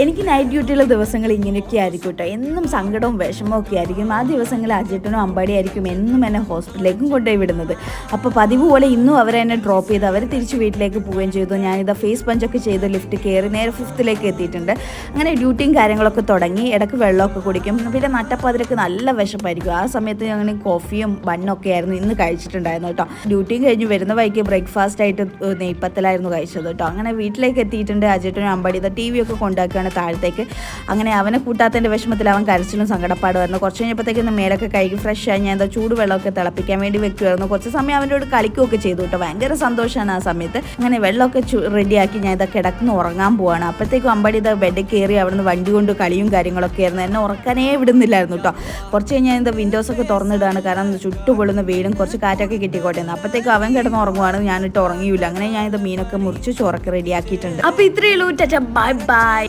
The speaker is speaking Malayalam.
എനിക്ക് നൈറ്റ് ഡ്യൂട്ടിയുള്ള ദിവസങ്ങൾ ഇങ്ങനെയൊക്കെ ആയിരിക്കും കേട്ടോ. എന്നും സങ്കടവും വിഷമവും ഒക്കെ ആയിരിക്കും. ആ ദിവസങ്ങളിൽ അജേട്ടനും അമ്പാടി ആയിരിക്കും എന്നും എന്നെ ഹോസ്പിറ്റലിലേക്കും കൊണ്ടുപോയി വിടുന്നത്. അപ്പോൾ പതിവ് പോലെ ഇന്നും അവരെന്നെ ഡ്രോപ്പ് ചെയ്ത് അവർ തിരിച്ച് വീട്ടിലേക്ക് പോവുകയും ചെയ്തു. ഞാനിതാ ഫേസ് പഞ്ചൊക്കെ ചെയ്ത് ലിഫ്റ്റ് കയറി നേരെ 5th എത്തിയിട്ടുണ്ട്. അങ്ങനെ ഡ്യൂട്ടിയും കാര്യങ്ങളൊക്കെ തുടങ്ങി. ഇടയ്ക്ക് വെള്ളമൊക്കെ കുടിക്കും. പിന്നെ നട്ടപ്പാതിരക്ക് നല്ല വിശപ്പായിരിക്കും. ആ സമയത്ത് ഞങ്ങൾ കോഫിയും ബണ്ണൊക്കെ ആയിരുന്നു ഇന്ന് കഴിച്ചിട്ടുണ്ടായിരുന്നു കേട്ടോ. ഡ്യൂട്ടിയും കഴിഞ്ഞ് വരുന്ന വഴിക്ക് ബ്രേക്ക്ഫാസ്റ്റ് ആയിട്ട് നെയ്പ്പത്തലായിരുന്നു കഴിച്ചത് കേട്ടോ. അങ്ങനെ വീട്ടിലേക്ക് എത്തിയിട്ടുണ്ട്. അജേട്ടനും അമ്പാടി ഇതാ TV ഒക്കെ കൊണ്ടാക്കുകയാണ് താഴത്തേക്ക്. അങ്ങനെ അവനെ കൂട്ടാത്തതിൻ്റെ വിഷമത്തിൽ അവൻ കരച്ചിലും സങ്കടപ്പാടുമായിരുന്നു. കുറച്ച് കഴിഞ്ഞപ്പോഴത്തേക്ക് മേലൊക്കെ കഴുകി ഫ്രഷ് ആയി ഞാൻ എന്താ ചൂടുവെള്ളമൊക്കെ തിളപ്പിക്കാൻ വേണ്ടി വെക്കുമായിരുന്നു. കുറച്ച് സമയം അവനോട് കളിക്കുകയൊക്കെ ചെയ്തു കേട്ടോ. ഭയങ്കര സന്തോഷമാണ് ആ സമയത്ത്. അങ്ങനെ വെള്ളമൊക്കെ റെഡിയാക്കി ഞാൻ ഇതാ കിടന്ന് ഉറങ്ങാൻ പോവാണ്. അപ്പോഴത്തേക്കും അമ്പാടി ഇതാ ബെഡിൽ കയറി അവിടുന്ന് വണ്ടി കൊണ്ട് കളിയും കാര്യങ്ങളൊക്കെ ആയിരുന്നു. എന്നെ ഉറക്കാനേ വിടുന്നില്ലായിരുന്നു കേട്ടോ. കുറച്ച് കഴിഞ്ഞാൽ എന്താ വിൻഡോസൊക്കെ തുറന്നിടുകയാണ്. കാരണം ചുട്ടുപൊള്ളുന്ന വീടും കുറച്ച് കാറ്റൊക്കെ കിട്ടിക്കോട്ടെ. അപ്പോഴത്തേക്കും അവൻ കിടന്ന് ഉറങ്ങുവാണ്. ഞാനിട്ട് ഉറങ്ങിയില്ല. അങ്ങനെ ഞാൻ ഇത് മീനൊക്കെ മുറിച്ച് ചോറൊക്കെ റെഡിയാക്കിയിട്ടുണ്ട്. അപ്പോൾ ഇത്രയേ ഉള്ളൂ. Tata bye bye.